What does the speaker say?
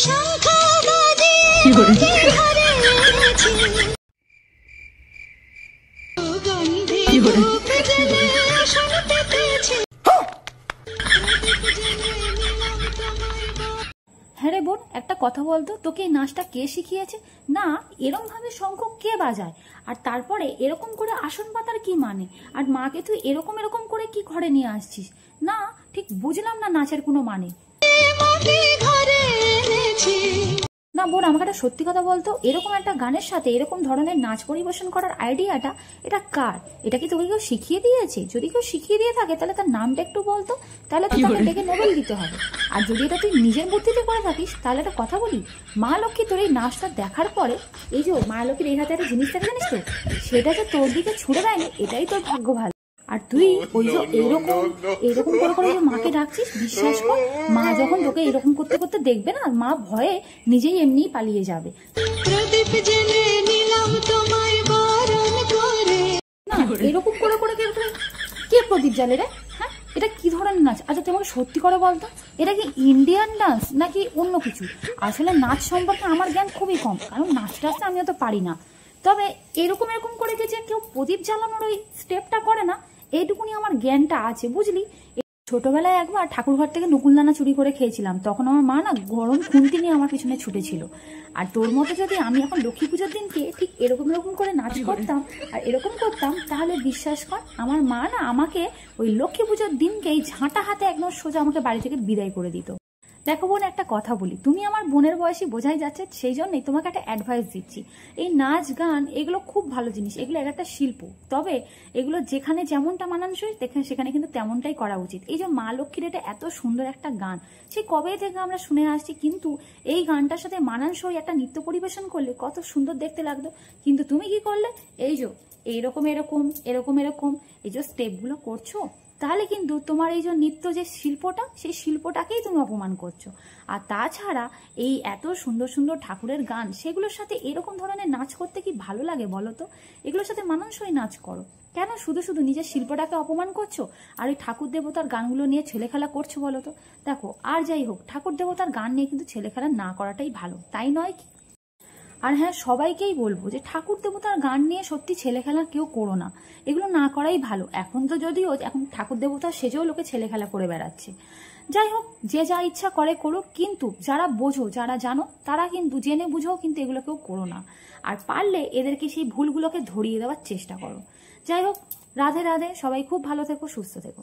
হ্যাঁ রে বোন, একটা কথা বলতো, তোকে এই নাচটা কে শিখিয়েছে? না, এরকম ভাবে শঙ্খ কে বাজায়? আর তারপরে এরকম করে আসন পাতার কি মানে? আর মাকে তুই এরকম এরকম করে কি ঘরে নিয়ে আসছিস? না, ঠিক বুঝলাম না নাচের কোনো মানে। না বোন, আমাকে একটা সত্যি কথা বলতো, এরকম একটা গানের সাথে এরকম ধরনের নাচ পরিবেশন করার আইডিয়াটা এটা কার? এটা কি তোকে কেউ শিখিয়ে দিয়েছে? যদি কেউ শিখিয়ে দিয়ে থাকে তাহলে তার নামটা একটু বলতো, তাহলে তো তাকে ডেকে নোবেল দিতে হবে। আর যদি এটা তুই নিজের বুদ্ধিতে করে থাকিস তাহলে একটা কথা বলি, মা লক্ষ্মী তোর এই নাচটা দেখার পরে, এই যে মা লক্ষ্মীর এই হাতে একটা জিনিস থাকে জানিস তো, সেটা যে তোর দিকে ছুড়ে দেয়নি, এটাই তোর ভাগ্য ভালো। আর তুই ওই যে এরকম করে করে যে মাকে ডাকছিস, বিশ্বাস কর, মা যখন তোকে এরকম করতে করতে দেখবে না, মা ভয়ে নিজেই এমনিই পালিয়ে যাবে। না, এরকম করে করে কে প্রদীপ জ্বালে রে? হ্যাঁ, এটা কি ধরনের নাচ? আচ্ছা তুই আমাকে সত্যি করে বলতো, এটা কি ইন্ডিয়ান ডান্স নাকি অন্য কিছু? আসলে নাচ সম্পর্কে আমার জ্ঞান খুবই কম, কারণ নাচ টাচটা আমি অত পারি না। তবে এরকম এরকম করে যে কেউ প্রদীপ জ্বালানোর ওই স্টেপটা করে না, এইটুকুনি আমার জ্ঞানটা আছে, বুঝলি। ছোটবেলায় একবার ঠাকুরঘর থেকে নকুলদানা চুরি করে খেয়েছিলাম, তখন আমার মা না গরম খুন্তি নিয়ে আমার পিছনে ছুটেছিল। আর তোর মতো যদি আমি এখন লক্ষ্মী পুজোর দিনকে ঠিক এরকম এরকম করে নাচ করতাম আর এরকম করতাম, তাহলে বিশ্বাস কর আমার মা না আমাকে ওই লক্ষ্মী পুজোর দিনকেই ঝাঁটা হাতে একদম সোজা আমাকে বাড়ি থেকে বিদায় করে দিত। দেখো বোন, একটা কথা বলি, তুমি আমার বোনের বয়সী, বোঝাই যাচ্ছে, সেই জন্যই তোমাকে একটা অ্যাডভাইস দিচ্ছি। এই নাচ গান এগুলো খুব ভালো জিনিস, এগুলো একটা শিল্প, তবে এগুলো যেখানে যেমনটা মানানসই সেখানে কিন্তু তেমনটাই করা উচিত। এই যে মা লক্ষ্মীর এটা এত সুন্দর একটা গান, সে কবে থেকে আমরা শুনে আসছি, কিন্তু এই গানটার সাথে মানানসই একটা নৃত্য পরিবেশন করলে কত সুন্দর দেখতে লাগতো। কিন্তু তুমি কি করলে, এই যে এইরকম এরকম এরকম এরকম এই যে স্টেপগুলো করছো, তাহলে কিন্তু তোমার এই যে নৃত্য যে শিল্পটা, সেই শিল্পটাকেই তুমি অপমান করছো। আর তাছাড়া এই এত সুন্দর সুন্দর ঠাকুরের গান, সেগুলোর সাথে এরকম ধরনের নাচ করতে কি ভালো লাগে বলো তো? এগুলোর সাথে মানানসই নাচ করো, কেন শুধু শুধু নিজের শিল্পটাকে অপমান করছো আর এই ঠাকুর দেবতার গানগুলো নিয়ে ছেলেখেলা করছো বলো তো? দেখো, আর যাই হোক, ঠাকুর দেবতার গান নিয়ে কিন্তু ছেলেখেলা না করাটাই ভালো, তাই নয় কি? আর হ্যাঁ, সবাইকেই বলবো যে ঠাকুর দেবতার গান নিয়ে সত্যি ছেলেখেলা কেউ করো না, এগুলো না করাই ভালো। এখন তো যদিও এখন ঠাকুর দেবতা সেজেও লোকে ছেলেখেলা করে বেড়াচ্ছে। যাই হোক, যে যা ইচ্ছা করে করুক, কিন্তু যারা বোঝো, যারা জানো, তারা কিন্তু জেনে বুঝেও কিন্তু এগুলো কেউ করো না। আর পারলে এদেরকে সেই ভুলগুলোকে ধরিয়ে দেওয়ার চেষ্টা করো। যাই হোক, রাধে রাধে, সবাই খুব ভালো থেকো, সুস্থ থেকো।